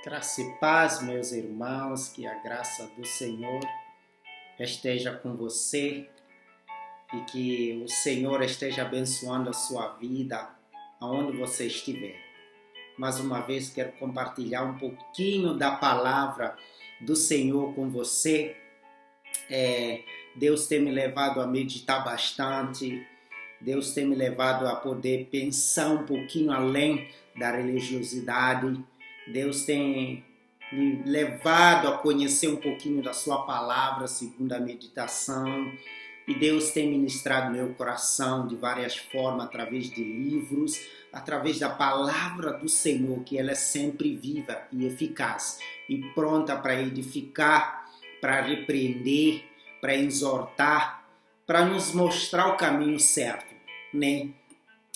Graça e paz, meus irmãos, que a graça do Senhor esteja com você e que o Senhor esteja abençoando a sua vida, aonde você estiver. Mais uma vez quero compartilhar um pouquinho da palavra do Senhor com você. Deus tem me levado a meditar bastante, Deus tem me levado a poder pensar um pouquinho além da religiosidade. Deus tem me levado a conhecer um pouquinho da sua palavra, segundo a meditação. E Deus tem ministrado meu coração de várias formas, através de livros, através da palavra do Senhor, que ela é sempre viva e eficaz, e pronta para edificar, para repreender, para exortar, para nos mostrar o caminho certo, né?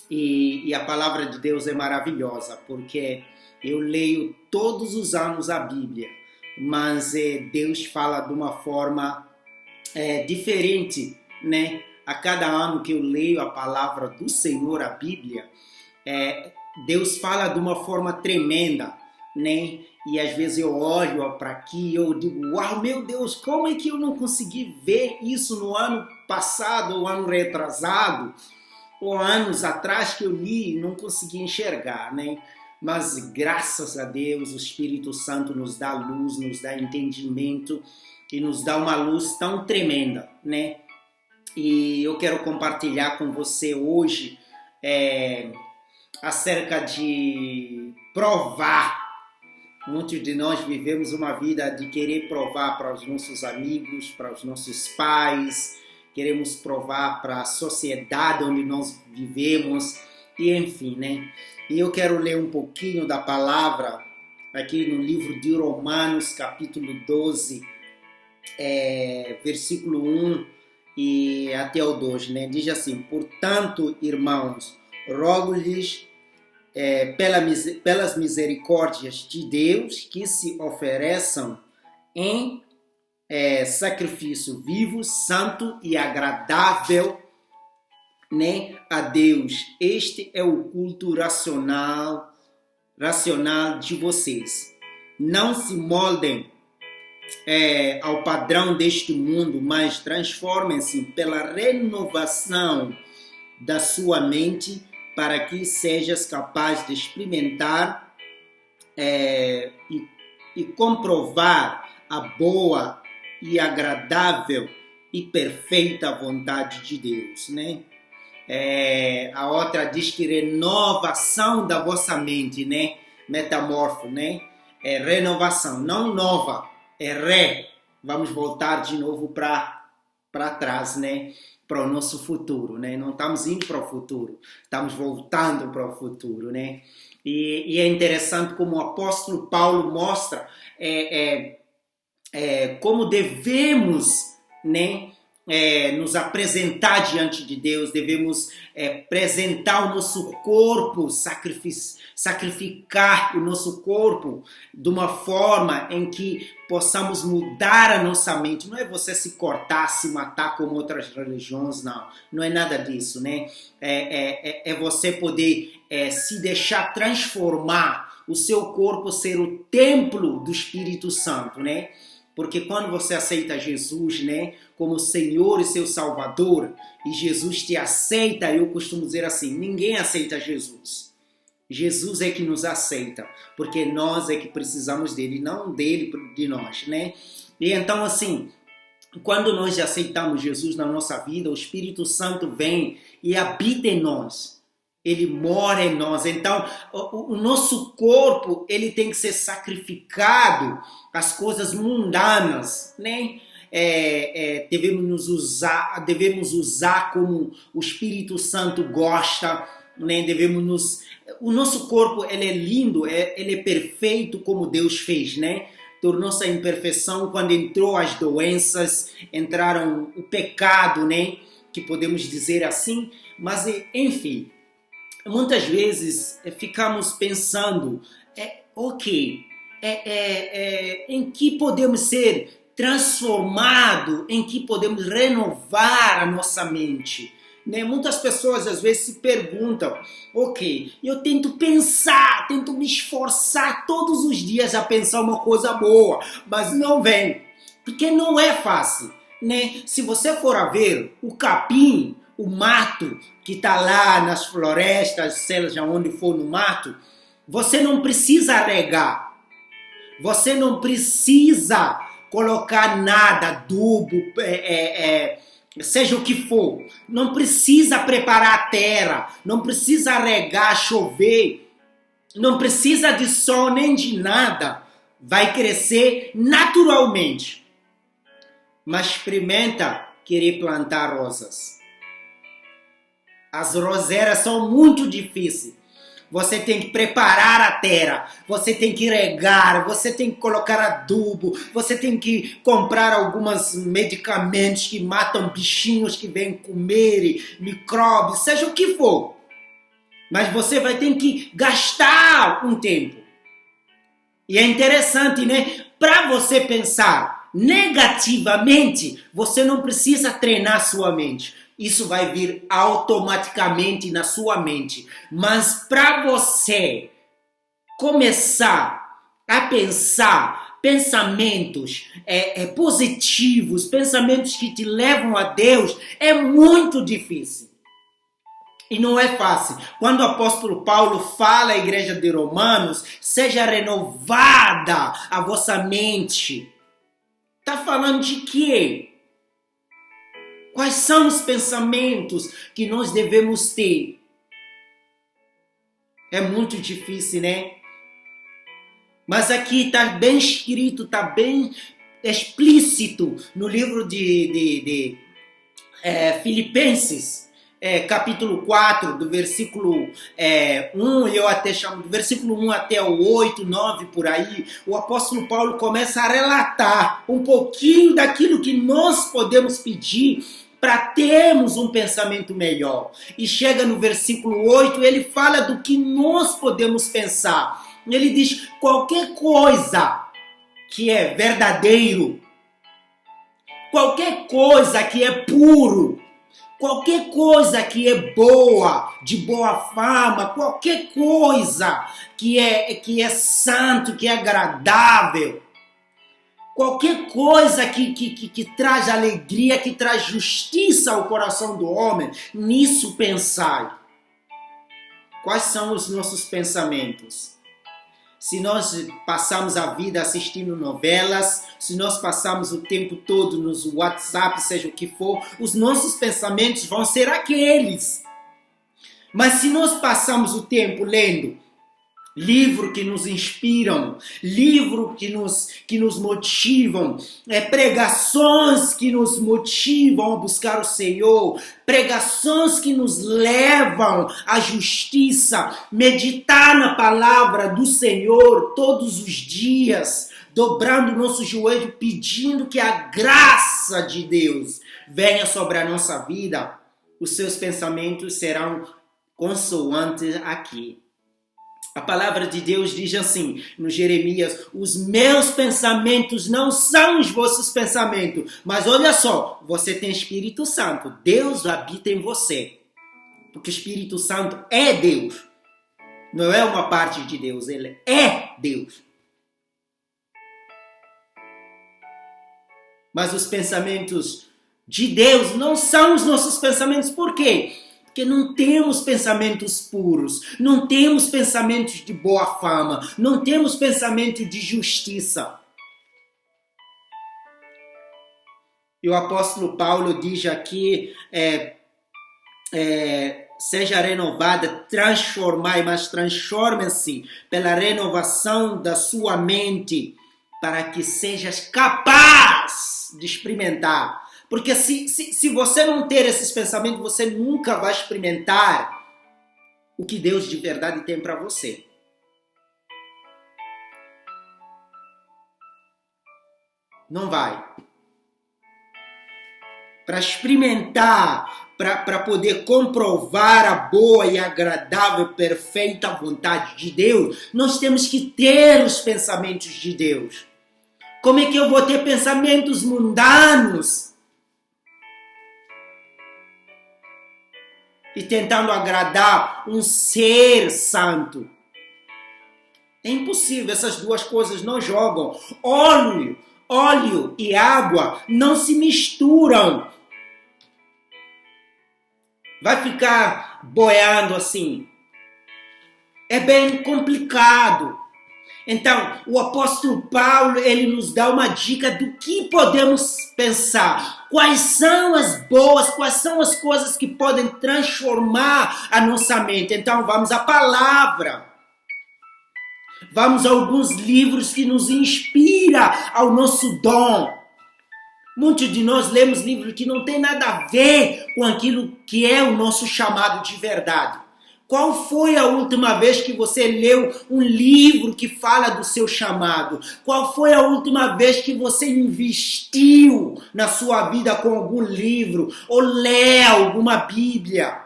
E a palavra de Deus é maravilhosa, porque eu leio todos os anos a Bíblia, mas Deus fala de uma forma diferente, né? A cada ano que eu leio a palavra do Senhor, a Bíblia, Deus fala de uma forma tremenda, né? E às vezes eu olho para aqui e eu digo, uau, meu Deus, como é que eu não consegui ver isso no ano passado, ou ano retrasado, ou anos atrás que eu li e não consegui enxergar, né? Mas graças a Deus o Espírito Santo nos dá luz, nos dá entendimento e nos dá uma luz tão tremenda, né? E eu quero compartilhar com você hoje acerca de provar. Muitos de nós vivemos uma vida de querer provar para os nossos amigos, para os nossos pais, queremos provar para a sociedade onde nós vivemos, e enfim, né? E eu quero ler um pouquinho da palavra aqui no livro de Romanos, capítulo 12, versículo 1 e até o 2, né? Diz assim: portanto, irmãos, rogo-lhes pelas misericórdias de Deus que se ofereçam em sacrifício vivo, santo e agradável, né, a Deus. Este é o culto racional de vocês. Não se moldem ao padrão deste mundo, mas transformem-se pela renovação da sua mente, para que sejas capaz de experimentar e comprovar a boa e agradável e perfeita vontade de Deus, né? A outra diz que renovação da vossa mente, né? Metamorfo, né? Renovação, não nova, Vamos voltar de novo para trás, né? Para o nosso futuro, né? Não estamos indo para o futuro, estamos voltando para o futuro, né? E é interessante como o apóstolo Paulo mostra como devemos, né, nos apresentar diante de Deus, devemos apresentar o nosso corpo, sacrificar o nosso corpo de uma forma em que possamos mudar a nossa mente. Não é você se cortar, se matar como outras religiões, não é nada disso, né? É você poder se deixar transformar, o seu corpo ser o templo do Espírito Santo, né? Porque quando você aceita Jesus, né, como Senhor e seu Salvador, e Jesus te aceita, eu costumo dizer assim, ninguém aceita Jesus. Jesus é que nos aceita, porque nós é que precisamos dele, não dele de nós, né? E então, assim, quando nós aceitamos Jesus na nossa vida, o Espírito Santo vem e habita em nós. Ele mora em nós. Então, o nosso corpo, ele tem que ser sacrificado às coisas mundanas, né? Devemos usar como o Espírito Santo gosta, né? O nosso corpo, ele é lindo, ele é perfeito como Deus fez, né? Tornou-se a imperfeição quando entrou as doenças, entraram o pecado, né? Que podemos dizer assim, mas enfim. Muitas vezes ficamos pensando, em que podemos ser transformados, em que podemos renovar a nossa mente. Né? Muitas pessoas às vezes se perguntam, ok, eu tento pensar, tento me esforçar todos os dias a pensar uma coisa boa, mas não vem, porque não é fácil. Né? Se você for a ver o capim, o mato que está lá nas florestas, seja onde for no mato, você não precisa regar, você não precisa colocar nada, adubo, seja o que for. Não precisa preparar a terra, não precisa regar, chover, não precisa de sol nem de nada. Vai crescer naturalmente. Mas experimenta querer plantar rosas. As roseiras são muito difíceis. Você tem que preparar a terra, você tem que regar, você tem que colocar adubo, você tem que comprar alguns medicamentos que matam bichinhos que vêm comer, micróbios, seja o que for. Mas você vai ter que gastar um tempo. E é interessante, né? Para você pensar negativamente, você não precisa treinar sua mente. Isso vai vir automaticamente na sua mente. Mas para você começar a pensar pensamentos positivos, pensamentos que te levam a Deus, é muito difícil. E não é fácil. Quando o apóstolo Paulo fala à igreja de Romanos, seja renovada a vossa mente. Está falando de quê? Quais são os pensamentos que nós devemos ter? É muito difícil, né? Mas aqui está bem escrito, está bem explícito no livro de Filipenses, capítulo 4, do versículo 1, eu até chamo do versículo 1 até o 8, 9, por aí, o apóstolo Paulo começa a relatar um pouquinho daquilo que nós podemos pedir para termos um pensamento melhor. E chega no versículo 8, ele fala do que nós podemos pensar. Ele diz, qualquer coisa que é verdadeiro, qualquer coisa que é puro, qualquer coisa que é boa, de boa fama, qualquer coisa que é santo, que é agradável, qualquer coisa que traz alegria, que traz justiça ao coração do homem, nisso pensai. Quais são os nossos pensamentos? Se nós passamos a vida assistindo novelas, se nós passamos o tempo todo nos WhatsApp, seja o que for, os nossos pensamentos vão ser aqueles. Mas se nós passamos o tempo lendo livros que nos inspiram, livros que nos motivam, pregações que nos motivam a buscar o Senhor, pregações que nos levam à justiça, meditar na palavra do Senhor todos os dias, dobrando o nosso joelho, pedindo que a graça de Deus venha sobre a nossa vida, os seus pensamentos serão consoantes aqui. A palavra de Deus diz assim, no Jeremias, os meus pensamentos não são os vossos pensamentos. Mas olha só, você tem Espírito Santo, Deus habita em você. Porque o Espírito Santo é Deus. Não é uma parte de Deus, ele é Deus. Mas os pensamentos de Deus não são os nossos pensamentos. Por quê? Porque não temos pensamentos puros, não temos pensamentos de boa fama, não temos pensamento de justiça. E o apóstolo Paulo diz aqui, seja renovada, mas transforme-se pela renovação da sua mente, para que sejas capaz de experimentar. Porque se você não ter esses pensamentos, você nunca vai experimentar o que Deus de verdade tem para você. Não vai. Para experimentar, para poder comprovar a boa e agradável, perfeita vontade de Deus, nós temos que ter os pensamentos de Deus. Como é que eu vou ter pensamentos mundanos? e tentando agradar um ser santo. É impossível, essas duas coisas não jogam. Óleo e água não se misturam. Vai ficar boiando assim. É bem complicado. Então, o apóstolo Paulo, ele nos dá uma dica do que podemos pensar. Quais são as boas, quais são as coisas que podem transformar a nossa mente. Então, vamos à palavra. Vamos a alguns livros que nos inspiram ao nosso dom. Muitos de nós lemos livros que não tem nada a ver com aquilo que é o nosso chamado de verdade. Qual foi a última vez que você leu um livro que fala do seu chamado? Qual foi a última vez que você investiu na sua vida com algum livro ou lê alguma Bíblia?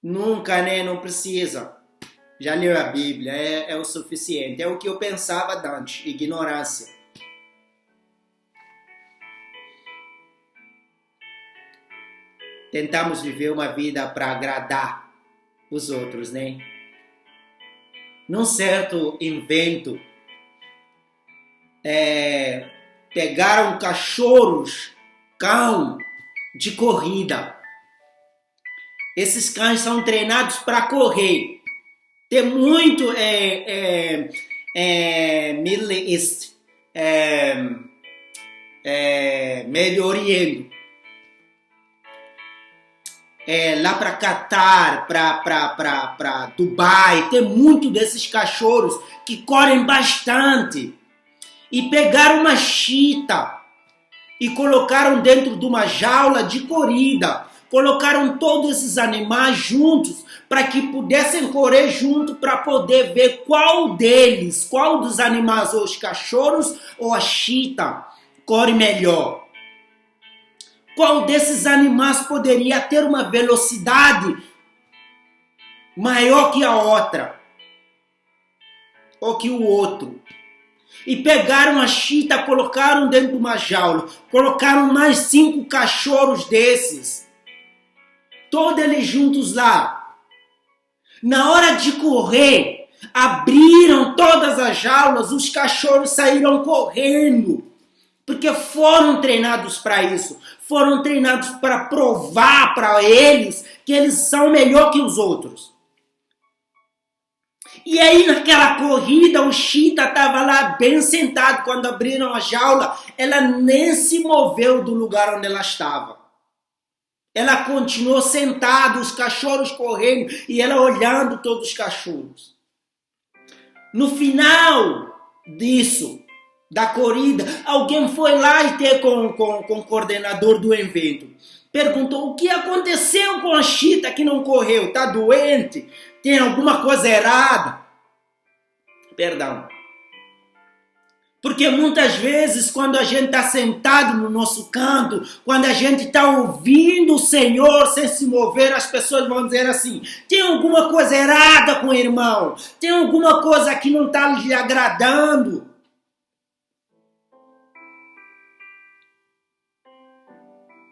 Nunca, né? Não precisa. Já leu a Bíblia, é o suficiente. É o que eu pensava antes, ignorância. Tentamos viver uma vida para agradar os outros, né? Num certo invento, pegaram cão de corrida. Esses cães são treinados para correr. Tem muito Middle East, Médio Oriente, lá para Catar, para Dubai, tem muito desses cachorros que correm bastante. E pegaram uma chita e colocaram dentro de uma jaula de corrida. Colocaram todos esses animais juntos para que pudessem correr junto para poder ver qual dos animais, ou os cachorros ou a chita, corre melhor. Qual desses animais poderia ter uma velocidade maior que a outra? Ou que o outro? E pegaram a chita, colocaram dentro de uma jaula. Colocaram mais 5 cachorros desses. Todos eles juntos lá. Na hora de correr, abriram todas as jaulas, os cachorros saíram correndo. Porque foram treinados para isso. Foram treinados para provar para eles que eles são melhor que os outros. E aí naquela corrida o chita estava lá bem sentado. Quando abriram a jaula, ela nem se moveu do lugar onde ela estava. Ela continuou sentada, os cachorros correndo e ela olhando todos os cachorros. No final disso, da corrida, alguém foi lá e teve com o coordenador do evento. Perguntou o que aconteceu com a chita que não correu. Está doente? Tem alguma coisa errada? Perdão. Porque muitas vezes, quando a gente está sentado no nosso canto, quando a gente está ouvindo o Senhor sem se mover, as pessoas vão dizer assim: tem alguma coisa errada com o irmão, tem alguma coisa que não está lhe agradando.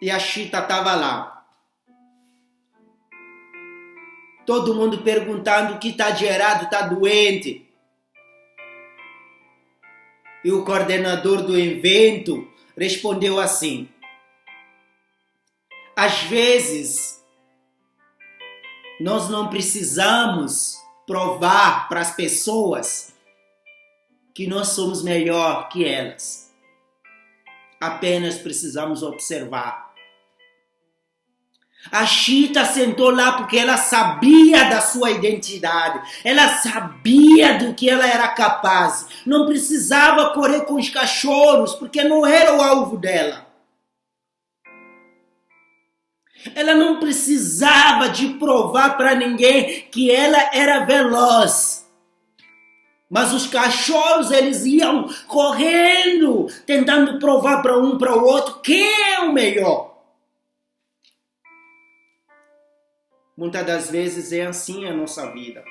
E a chita estava lá. Todo mundo perguntando o que está de errado, está doente. E o coordenador do evento respondeu assim: às vezes, nós não precisamos provar para as pessoas que nós somos melhor que elas. Apenas precisamos observar. A chita sentou lá porque ela sabia da sua identidade. Ela sabia do que ela era capaz. Não precisava correr com os cachorros porque não era o alvo dela. Ela não precisava de provar para ninguém que ela era veloz. Mas os cachorros, eles iam correndo, tentando provar para um para o outro quem é o melhor. Muitas das vezes é assim a nossa vida.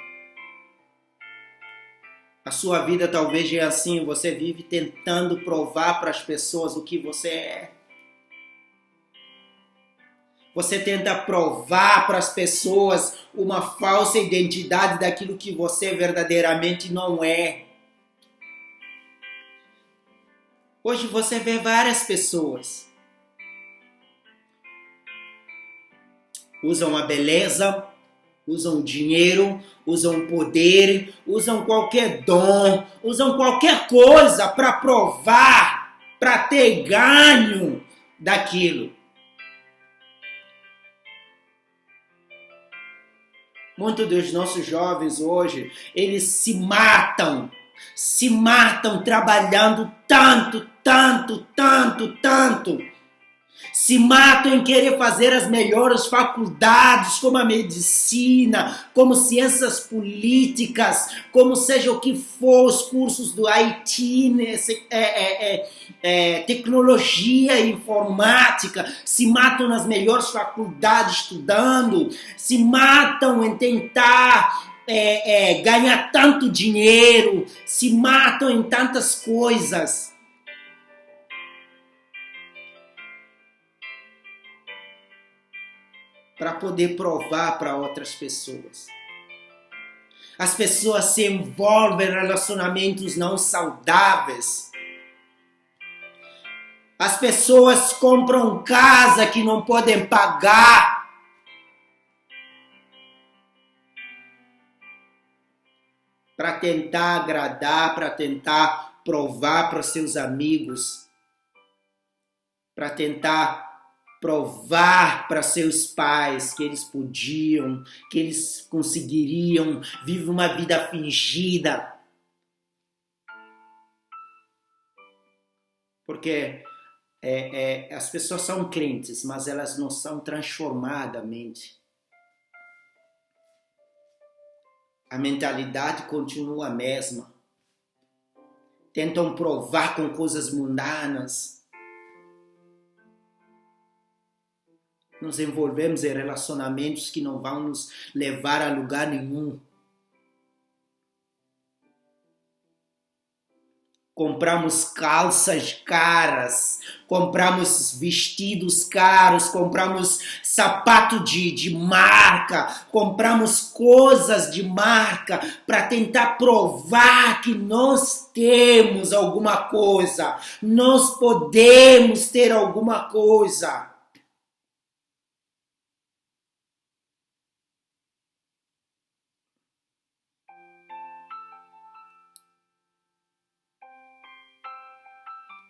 A sua vida talvez é assim, você vive tentando provar para as pessoas o que você é. Você tenta provar para as pessoas uma falsa identidade daquilo que você verdadeiramente não é. Hoje você vê várias pessoas usam a beleza, usam o dinheiro, usam o poder, usam qualquer dom, usam qualquer coisa para provar, para ter ganho daquilo. Muitos dos nossos jovens hoje, eles se matam trabalhando tanto, se matam em querer fazer as melhores faculdades, como a medicina, como ciências políticas, como seja o que for, os cursos do IT, tecnologia e informática, se matam nas melhores faculdades estudando, se matam em tentar ganhar tanto dinheiro, se matam em tantas coisas. Para poder provar para outras pessoas. As pessoas se envolvem em relacionamentos não saudáveis. As pessoas compram casa que não podem pagar. Para tentar agradar, para tentar provar para seus amigos. Para tentar provar para seus pais que eles podiam, que eles conseguiriam viver uma vida fingida. Porque as pessoas são crentes, mas elas não são transformadas a mente. A mentalidade continua a mesma. Tentam provar com coisas mundanas. Nos envolvemos em relacionamentos que não vão nos levar a lugar nenhum. Compramos calças caras, compramos vestidos caros, compramos sapato de marca, compramos coisas de marca para tentar provar que nós temos alguma coisa, nós podemos ter alguma coisa.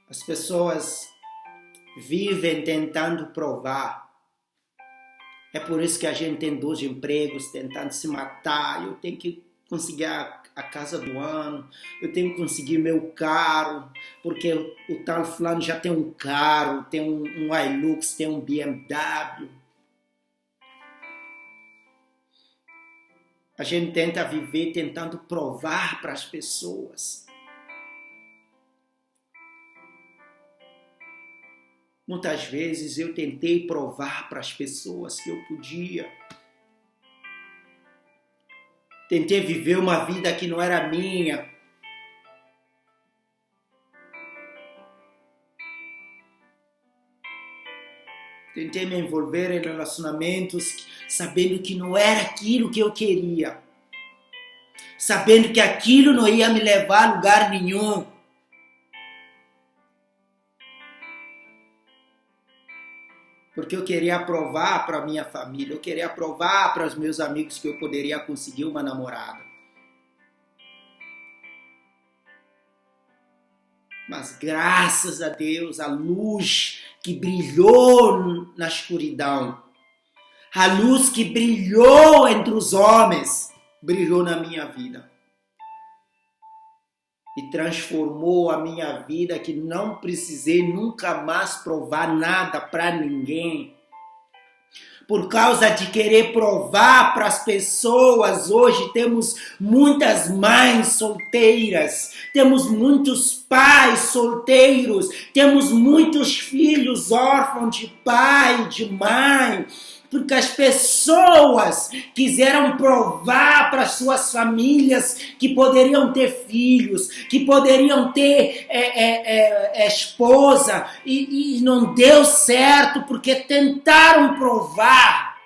As pessoas vivem tentando provar. É por isso que a gente tem 2 empregos, tentando se matar. Eu tenho que conseguir a casa do ano, eu tenho que conseguir meu carro, porque o tal fulano já tem um carro, tem um Hilux, tem um BMW. A gente tenta viver tentando provar para as pessoas. Muitas vezes eu tentei provar para as pessoas que eu podia. Tentei viver uma vida que não era minha. Tentei me envolver em relacionamentos sabendo que não era aquilo que eu queria. Sabendo que aquilo não ia me levar a lugar nenhum. Porque eu queria provar para a minha família, eu queria provar para os meus amigos que eu poderia conseguir uma namorada. Mas graças a Deus, a luz que brilhou na escuridão, a luz que brilhou entre os homens, brilhou na minha vida. E transformou a minha vida, que não precisei nunca mais provar nada para ninguém. Por causa de querer provar para as pessoas, hoje temos muitas mães solteiras, temos muitos pais solteiros, temos muitos filhos órfãos de pai, de mãe, Porque as pessoas quiseram provar para suas famílias que poderiam ter filhos, que poderiam ter esposa, e não deu certo porque tentaram provar.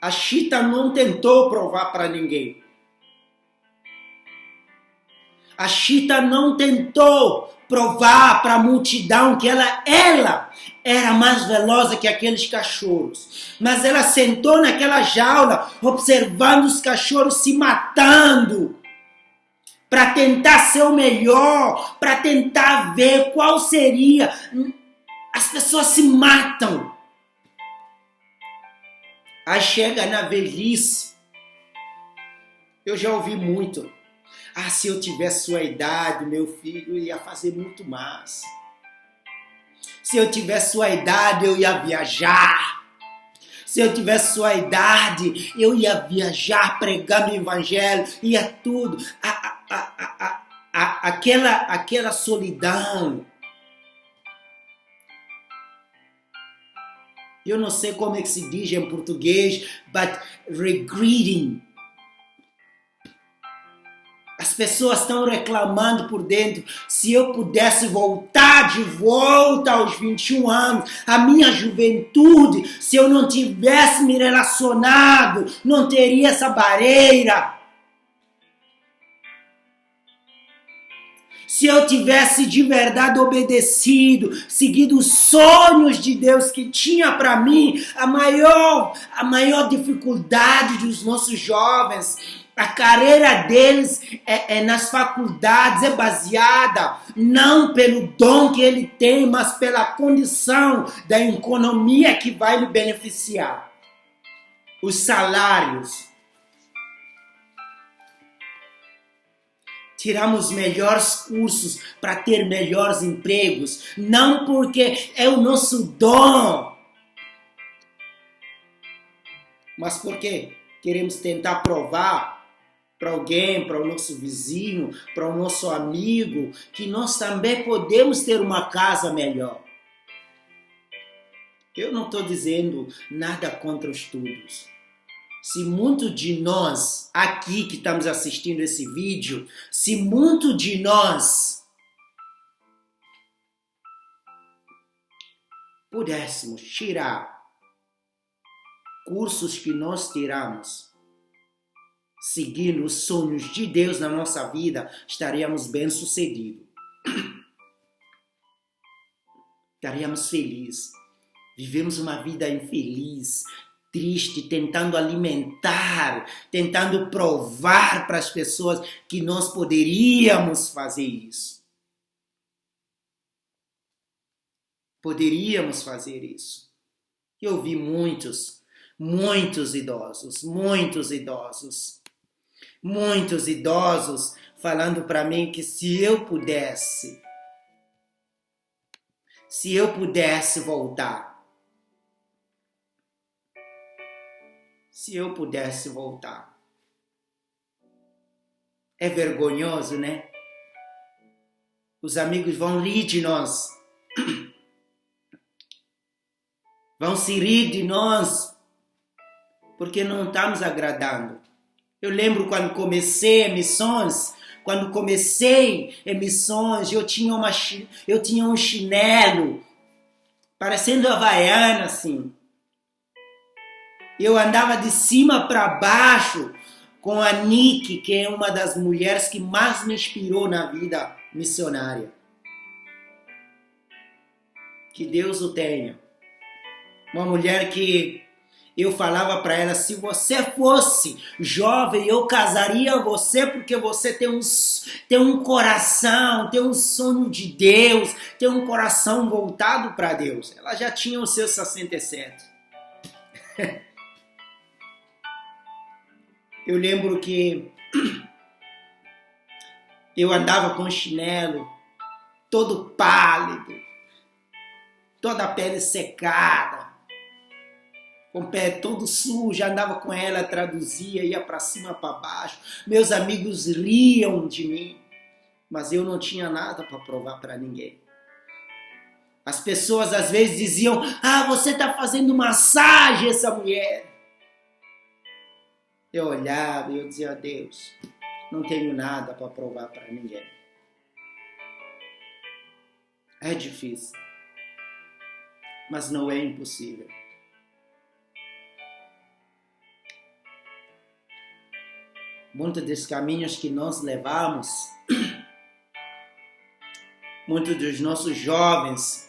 A Chita não tentou provar para ninguém. A Chita não tentou provar para a multidão que ela era mais veloz que aqueles cachorros. Mas ela sentou naquela jaula observando os cachorros se matando para tentar ser o melhor, para tentar ver qual seria. As pessoas se matam. Aí chega na velhice. Eu já ouvi muito. Se eu tivesse sua idade, meu filho, eu ia fazer muito mais. Se eu tivesse sua idade, eu ia viajar. Se eu tivesse sua idade, eu ia viajar pregando o evangelho, ia tudo. Aquela solidão. Eu não sei como é que se diz em português, but regretting. As pessoas estão reclamando por dentro. Se eu pudesse voltar de volta aos 21 anos, a minha juventude, se eu não tivesse me relacionado, não teria essa barreira. Se eu tivesse de verdade obedecido, seguido os sonhos de Deus que tinha para mim, a maior dificuldade dos nossos jovens, a carreira deles nas faculdades é baseada não pelo dom que ele tem, mas pela condição da economia que vai lhe beneficiar. Os salários. Tiramos melhores cursos para ter melhores empregos, não porque é o nosso dom, mas porque queremos tentar provar para alguém, para o nosso vizinho, para o nosso amigo, que nós também podemos ter uma casa melhor. Eu não estou dizendo nada contra os estudos. Se muito de nós aqui que estamos assistindo esse vídeo, se muito de nós pudéssemos tirar cursos que nós tiramos, seguindo os sonhos de Deus na nossa vida, estaríamos bem-sucedidos. Estaríamos felizes. Vivemos uma vida infeliz, triste, tentando alimentar, tentando provar para as pessoas que nós poderíamos fazer isso. Poderíamos fazer isso. Eu vi muitos idosos falando para mim que se eu pudesse voltar, É vergonhoso, né? Os amigos vão rir de nós. Vão se rir de nós porque não estamos agradando. Eu lembro quando comecei em missões, eu tinha um chinelo parecendo havaiana assim. Eu andava de cima para baixo com a Nick, que é uma das mulheres que mais me inspirou na vida missionária. Que Deus o tenha. Uma mulher que eu falava para ela, se você fosse jovem, eu casaria você porque você tem um coração, tem um sonho de Deus, tem um coração voltado para Deus. Ela já tinha os seus 67. Eu lembro que eu andava com chinelo, todo pálido, toda a pele secada, com o pé todo sujo, andava com ela, traduzia, ia para cima, para baixo. Meus amigos riam de mim, mas eu não tinha nada para provar para ninguém. As pessoas às vezes diziam, você está fazendo massagem essa mulher. Eu olhava e eu dizia, Deus, não tenho nada para provar para ninguém. É difícil, mas não é impossível. Muitos dos caminhos que nós levamos, muitos dos nossos jovens,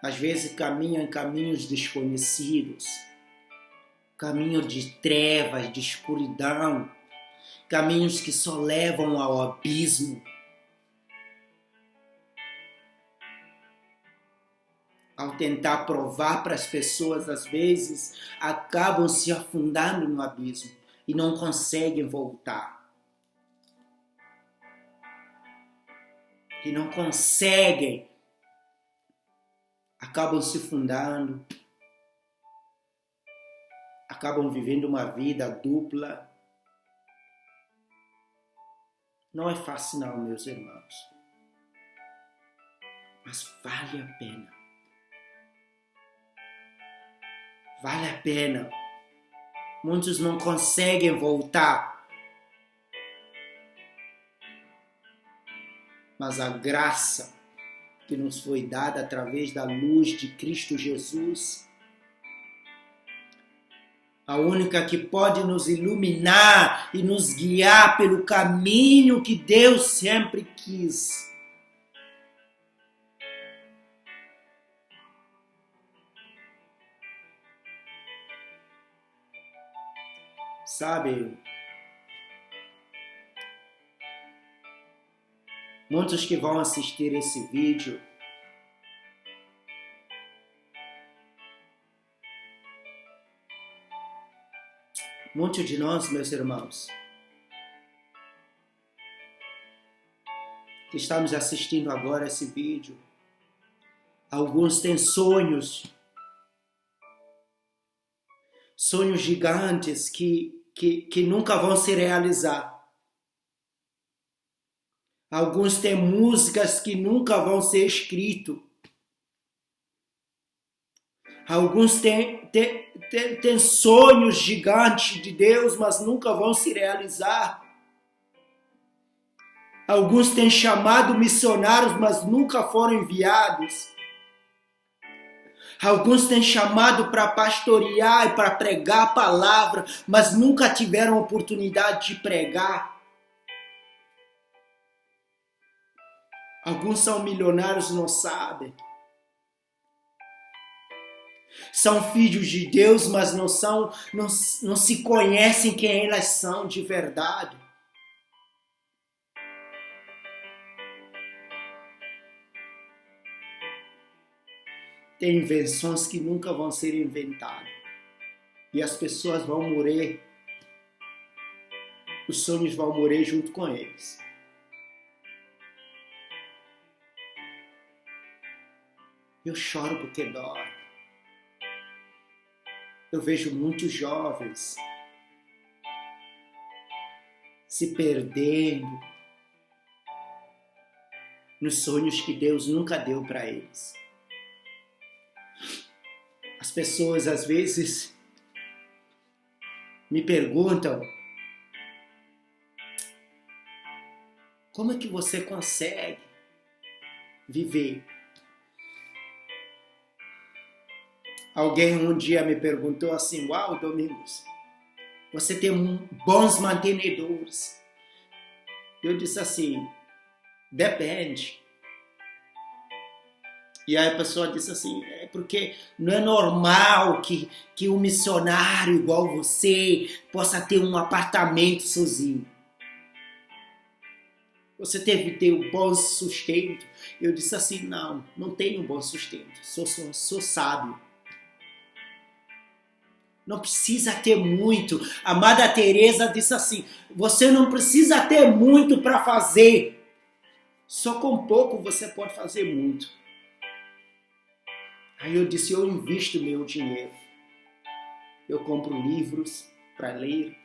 às vezes caminham em caminhos desconhecidos, caminho de trevas, de escuridão, caminhos que só levam ao abismo. Ao tentar provar para as pessoas, às vezes, acabam se afundando no abismo e não conseguem voltar. E não conseguem. Acabam se afundando. Acabam vivendo uma vida dupla. Não é fácil não, meus irmãos. Mas vale a pena. Vale a pena. Muitos não conseguem voltar. Mas a graça que nos foi dada através da luz de Cristo Jesus, a única que pode nos iluminar e nos guiar pelo caminho que Deus sempre quis. Sabe, muitos que vão assistir esse vídeo muitos de nós, meus irmãos, que estamos assistindo agora esse vídeo, alguns têm sonhos gigantes que nunca vão se realizar. Alguns têm músicas que nunca vão ser escritas. Alguns têm sonhos gigantes de Deus, mas nunca vão se realizar. Alguns têm chamado missionários, mas nunca foram enviados. Alguns têm chamado para pastorear e para pregar a palavra, mas nunca tiveram oportunidade de pregar. Alguns são milionários e não sabem. São filhos de Deus, mas não se conhecem quem elas são de verdade. Tem invenções que nunca vão ser inventadas. E as pessoas vão morrer. Os sonhos vão morrer junto com eles. Eu choro porque dói. Eu vejo muitos jovens se perdendo nos sonhos que Deus nunca deu para eles. As pessoas às vezes me perguntam: como é que você consegue viver? Alguém um dia me perguntou assim: uau, Domingos, você tem bons mantenedores. Eu disse assim: depende. E aí a pessoa disse assim: é porque não é normal que um missionário igual você possa ter um apartamento sozinho. Você deve ter um bom sustento. Eu disse assim: não tenho um bom sustento. Sou sábio. Não precisa ter muito. A Amada Teresa disse assim: você não precisa ter muito para fazer. Só com pouco você pode fazer muito. Aí eu disse: eu invisto meu dinheiro. Eu compro livros para ler.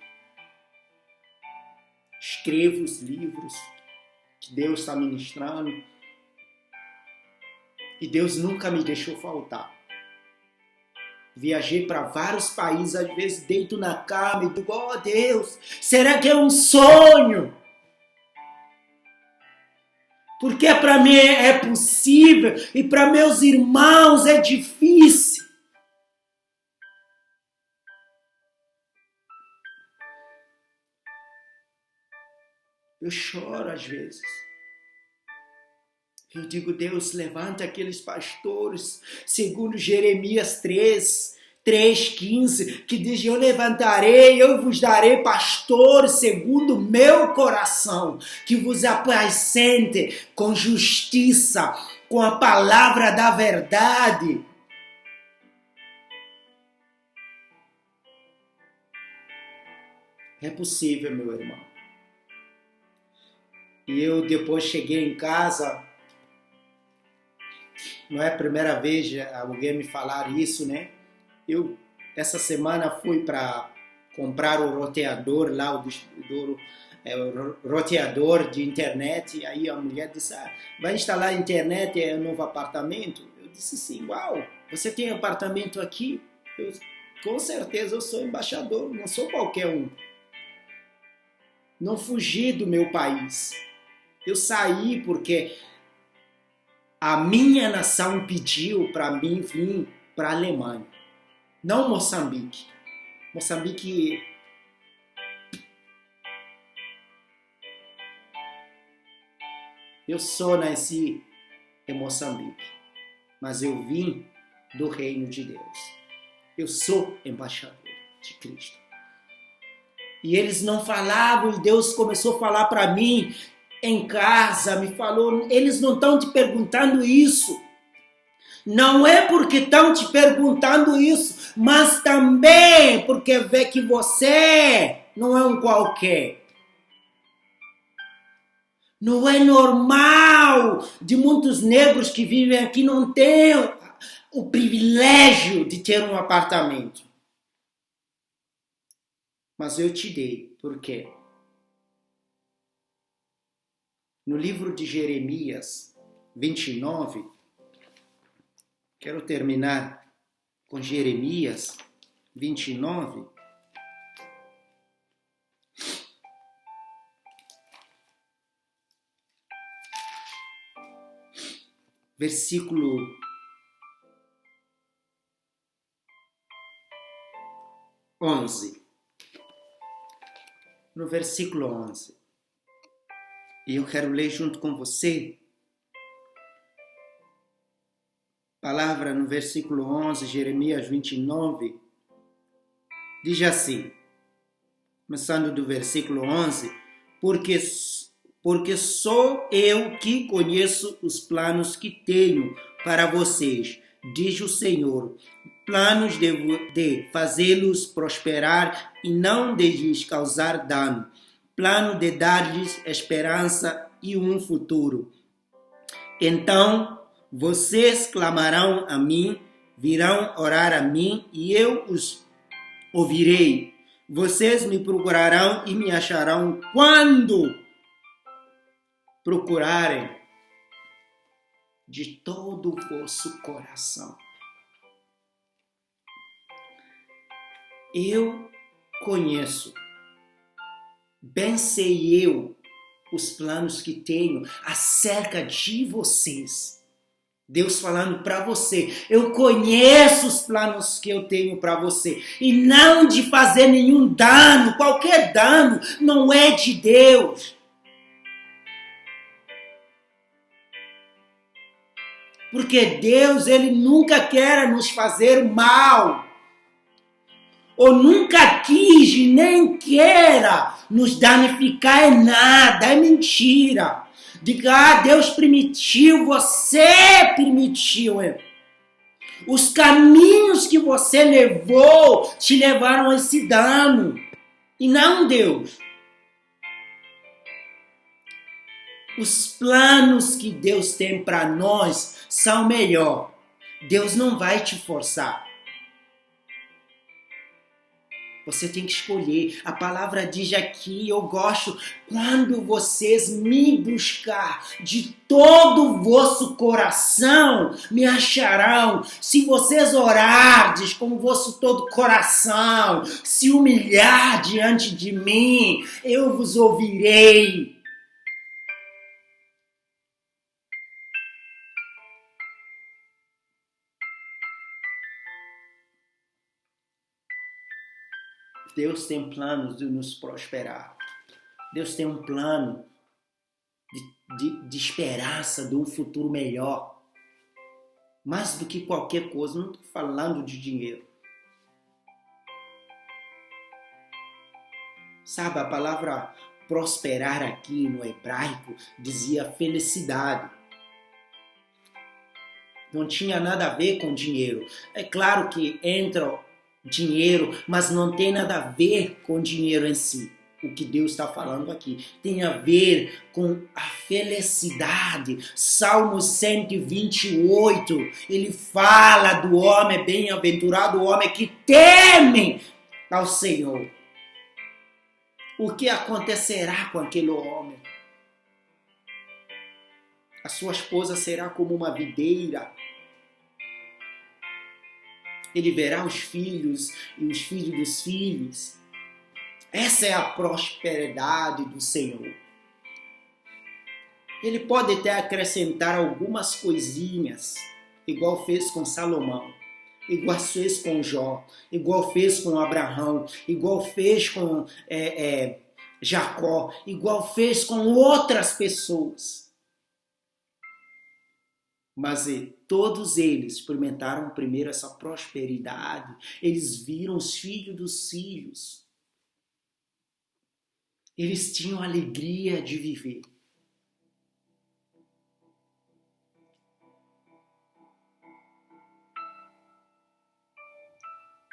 Escrevo os livros que Deus está ministrando. E Deus nunca me deixou faltar. Viajei para vários países, às vezes deito na cama e digo, oh Deus, será que é um sonho? Porque para mim é possível e para meus irmãos é difícil. Eu choro às vezes. Eu digo, Deus, levanta aqueles pastores, segundo Jeremias 3:15, que diz, eu levantarei, eu vos darei pastores segundo o meu coração, que vos apacente com justiça, com a palavra da verdade. É possível, meu irmão. E eu depois cheguei em casa, não é a primeira vez alguém me falar isso, né? Eu, essa semana, fui para comprar o roteador lá, o roteador de internet, e aí a mulher disse, vai instalar a internet em um novo apartamento? Eu disse sim, uau, você tem apartamento aqui? Com certeza eu sou embaixador, não sou qualquer um. Não fugi do meu país. Eu saí porque a minha nação pediu para mim vir para a Alemanha. Não Moçambique. Moçambique... Eu só nasci em Moçambique, mas eu vim do reino de Deus. Eu sou embaixador de Cristo. E eles não falavam, e Deus começou a falar para mim em casa, me falou, eles não estão te perguntando isso. Não é porque estão te perguntando isso, mas também porque vê que você não é um qualquer. Não é normal de muitos negros que vivem aqui não ter o privilégio de ter um apartamento. Mas eu te dei, por quê? No livro de Jeremias 29, quero terminar com Jeremias 29, versículo 11. No versículo 11. E eu quero ler junto com você. Palavra no versículo 11, Jeremias 29. Diz assim, começando do versículo 11. Porque sou eu que conheço os planos que tenho para vocês, diz o Senhor. Planos de fazê-los prosperar e não de lhes causar dano. Plano de dar-lhes esperança e um futuro. Então vocês clamarão a mim, virão orar a mim e eu os ouvirei. Vocês me procurarão e me acharão quando procurarem de todo o vosso coração. Eu conheço, bem sei eu, os planos que tenho acerca de vocês. Deus falando para você, eu conheço os planos que eu tenho para você. E não de fazer nenhum dano, qualquer dano não é de Deus. Porque Deus, Ele nunca quer nos fazer mal. Ou nunca quis e nem queira nos danificar em nada. É mentira. Diga, Deus permitiu, você permitiu. Os caminhos que você levou te levaram a esse dano. E não Deus. Os planos que Deus tem para nós são melhor. Deus não vai te forçar. Você tem que escolher. A palavra diz aqui, eu gosto, quando vocês me buscar de todo o vosso coração, me acharão. Se vocês orardes com o vosso todo coração, se humilhar diante de mim, eu vos ouvirei. Deus tem planos de nos prosperar. Deus tem um plano de esperança, de um futuro melhor. Mais do que qualquer coisa, não estou falando de dinheiro. Sabe, a palavra prosperar aqui no hebraico dizia felicidade. Não tinha nada a ver com dinheiro. É claro que entra dinheiro, mas não tem nada a ver com dinheiro em si. O que Deus está falando aqui tem a ver com a felicidade. Salmo 128, ele fala do homem bem-aventurado, o homem que teme ao Senhor. O que acontecerá com aquele homem? A sua esposa será como uma videira. Ele verá os filhos e os filhos dos filhos. Essa é a prosperidade do Senhor. Ele pode até acrescentar algumas coisinhas, igual fez com Salomão, igual fez com Jó, igual fez com Abraão, igual fez com Jacó, igual fez com outras pessoas. Mas todos eles experimentaram primeiro essa prosperidade. Eles viram os filhos dos filhos. Eles tinham alegria de viver.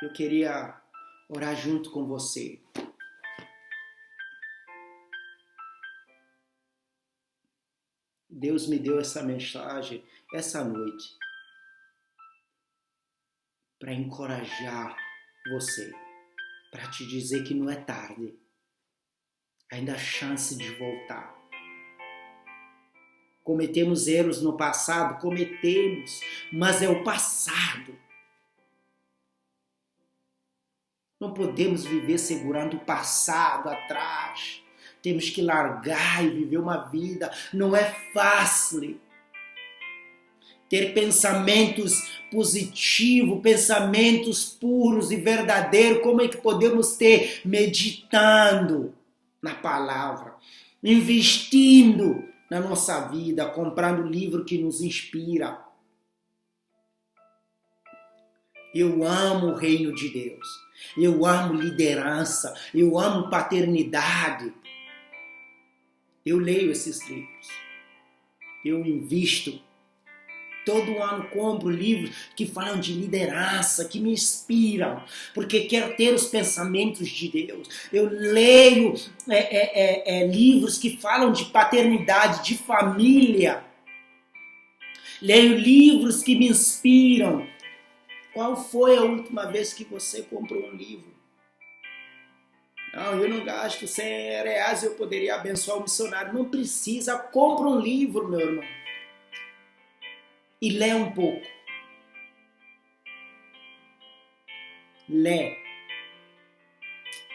Eu queria orar junto com você. Deus me deu essa mensagem essa noite para encorajar você, para te dizer que não é tarde. Ainda há chance de voltar. Cometemos erros no passado, cometemos, mas é o passado. Não podemos viver segurando o passado atrás. Temos que largar e viver uma vida. Não é fácil. Ter pensamentos positivos, pensamentos puros e verdadeiros. Como é que podemos ter? Meditando na palavra, investindo na nossa vida, comprando livro que nos inspira. Eu amo o reino de Deus. Eu amo liderança. Eu amo paternidade. Eu leio esses livros. Eu invisto. Todo ano compro livros que falam de liderança, que me inspiram, porque quero ter os pensamentos de Deus. Eu leio livros que falam de paternidade, de família. Leio livros que me inspiram. Qual foi a última vez que você comprou um livro? Não, eu não gasto R$100, eu poderia abençoar o missionário. Não precisa, compra um livro, meu irmão. E lê um pouco. Lê.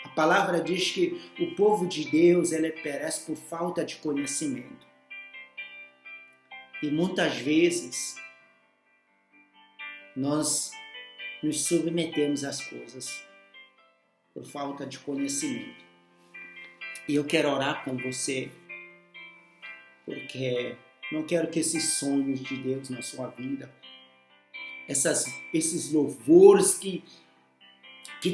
A palavra diz que o povo de Deus ele perece por falta de conhecimento. E muitas vezes nós nos submetemos às coisas por falta de conhecimento. E eu quero orar com você, porque não quero que esses sonhos de Deus na sua vida, esses louvores que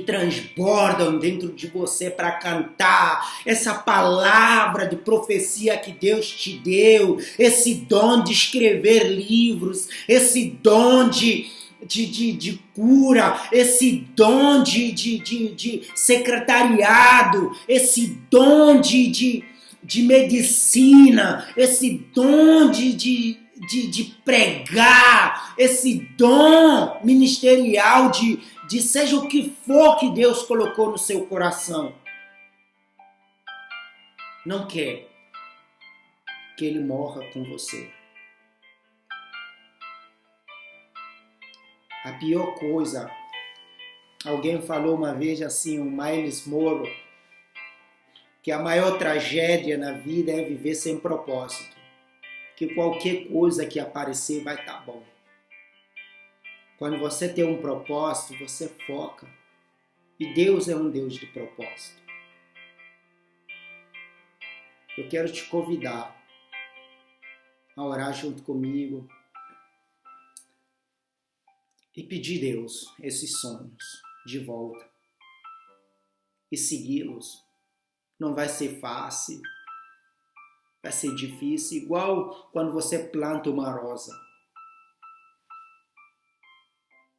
transbordam dentro de você para cantar, essa palavra de profecia que Deus te deu, esse dom de escrever livros, esse dom de cura, esse dom de secretariado, esse dom de medicina, esse dom de de pregar, esse dom ministerial de seja o que for que Deus colocou no seu coração. Não quer que ele morra com você. A pior coisa, alguém falou uma vez assim, o Miles Moro, que a maior tragédia na vida é viver sem propósito. Que qualquer coisa que aparecer vai estar bom. Quando você tem um propósito, você foca. E Deus é um Deus de propósito. Eu quero te convidar a orar junto comigo e pedir a Deus esses sonhos de volta e segui-los. Não vai ser fácil, vai ser difícil, igual quando você planta uma rosa.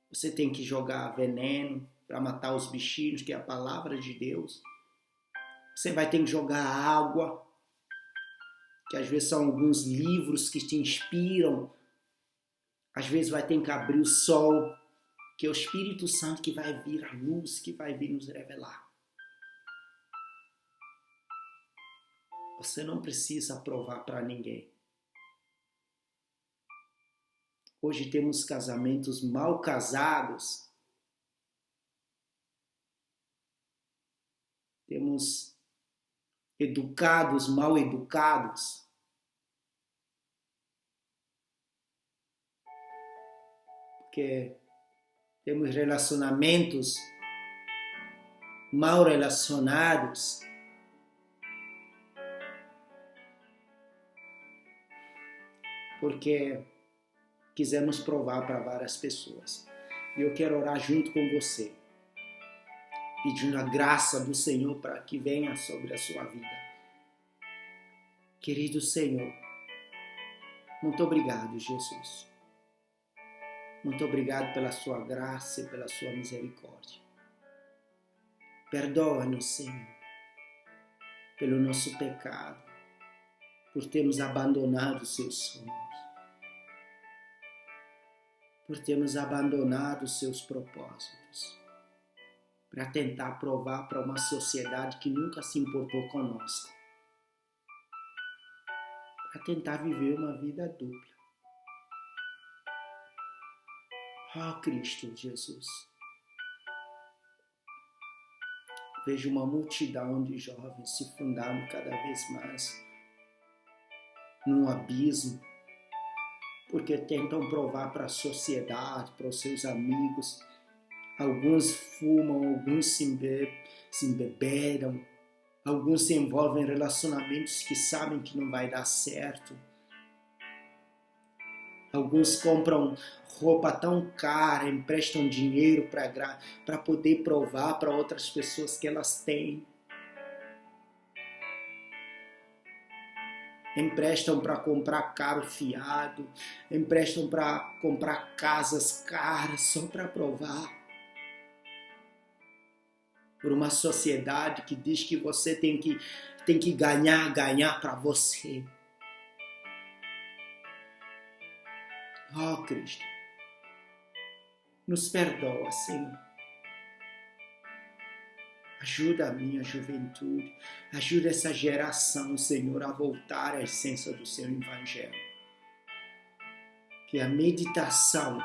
Você tem que jogar veneno para matar os bichinhos, que é a palavra de Deus. Você vai ter que jogar água, que às vezes são alguns livros que te inspiram. Às vezes vai ter que abrir o sol, que é o Espírito Santo que vai vir, a luz que vai vir nos revelar. Você não precisa provar para ninguém. Hoje temos casamentos mal casados. Temos educados mal educados. Porque temos relacionamentos mal relacionados. Porque quisemos provar para várias pessoas. E eu quero orar junto com você, pedindo a graça do Senhor para que venha sobre a sua vida. Querido Senhor, muito obrigado, Jesus. Muito obrigado pela sua graça e pela sua misericórdia. Perdoa-nos, Senhor, pelo nosso pecado, por termos abandonado os seus sonhos, por termos abandonado os seus propósitos, para tentar provar para uma sociedade que nunca se importou conosco, para tentar viver uma vida dupla. Oh, Cristo Jesus, vejo uma multidão de jovens se fundando cada vez mais num abismo, porque tentam provar para a sociedade, para os seus amigos. Alguns fumam, alguns se embebedam, alguns se envolvem em relacionamentos que sabem que não vai dar certo. Alguns compram roupa tão cara, emprestam dinheiro para poder provar para outras pessoas que elas têm. Emprestam para comprar carro fiado, emprestam para comprar casas caras só para provar. Por uma sociedade que diz que você tem que ganhar para você. Oh, Cristo, nos perdoa, Senhor. Ajuda a minha juventude, ajuda essa geração, Senhor, a voltar à essência do seu Evangelho. Que a meditação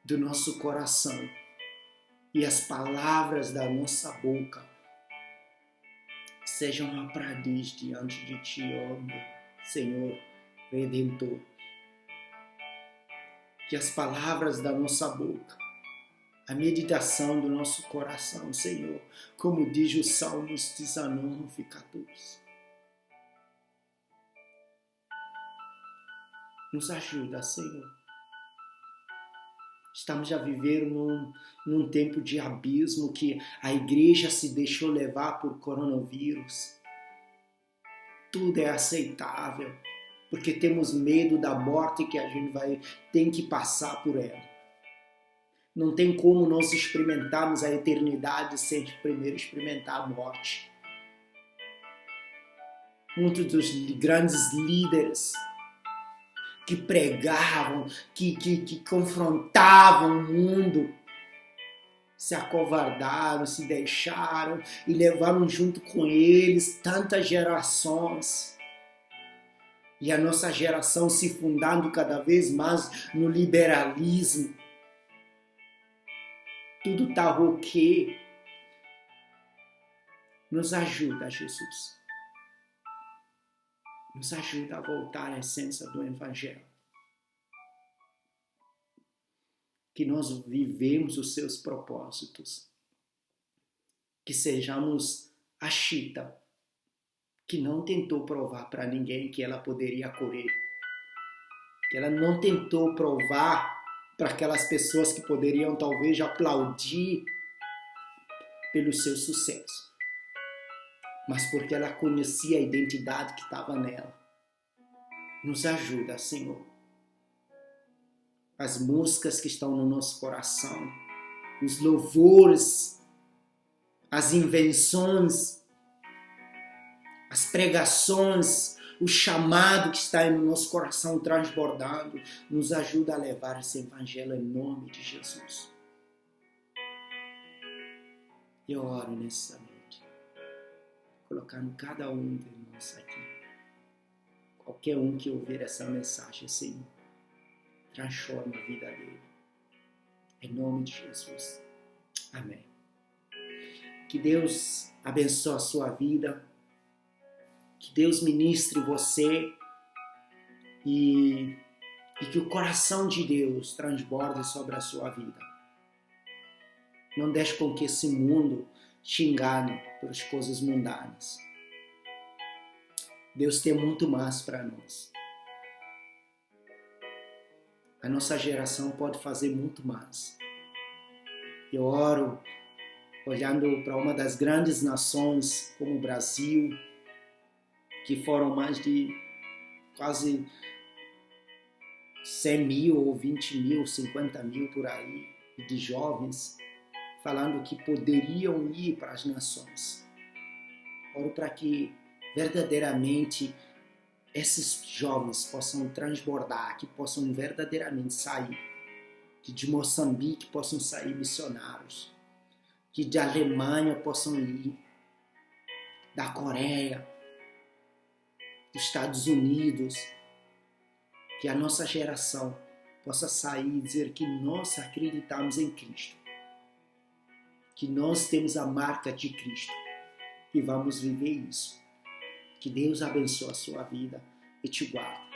do nosso coração e as palavras da nossa boca sejam uma aprendiz diante de Ti, ó meu Senhor Redentor. Que as palavras da nossa boca, a meditação do nosso coração, Senhor, como diz o Salmos 19, 14. Nos ajuda, Senhor. Estamos a viver num tempo de abismo que a igreja se deixou levar por coronavírus. Tudo é aceitável, porque temos medo da morte que a gente tem que passar por ela. Não tem como nós experimentarmos a eternidade sem primeiro experimentar a morte. muitos dos grandes líderes que pregavam, que confrontavam o mundo, se acovardaram, se deixaram e levaram junto com eles tantas gerações. E a nossa geração se fundando cada vez mais no liberalismo. Tudo está ok. Nos ajuda, Jesus. Nos ajuda a voltar à essência do Evangelho. Que nós vivemos os seus propósitos. Que sejamos a Chita, que não tentou provar para ninguém que ela poderia correr. Que ela não tentou provar para aquelas pessoas que poderiam talvez aplaudir pelo seu sucesso. Mas porque ela conhecia a identidade que estava nela. Nos ajuda, Senhor. As músicas que estão no nosso coração, os louvores, as invenções, as pregações, o chamado que está no nosso coração transbordando, nos ajuda a levar esse evangelho em nome de Jesus. Eu oro nessa noite, colocando cada um de nós aqui, qualquer um que ouvir essa mensagem, Senhor, transforma a vida dele. Em nome de Jesus. Amém. Que Deus abençoe a sua vida. Que Deus ministre você e que o coração de Deus transborde sobre a sua vida. Não deixe com que esse mundo te engane pelas coisas mundanas. Deus tem muito mais para nós. A nossa geração pode fazer muito mais. Eu oro olhando para uma das grandes nações como o Brasil, que foram mais de quase 100 mil ou 20 mil, 50 mil por aí, de jovens, falando que poderiam ir para as nações. Oro para que verdadeiramente esses jovens possam transbordar, que possam verdadeiramente sair, que de Moçambique possam sair missionários, que de Alemanha possam ir, da Coreia, dos Estados Unidos, que a nossa geração possa sair e dizer que nós acreditamos em Cristo, que nós temos a marca de Cristo e vamos viver isso. Que Deus abençoe a sua vida e te guarde.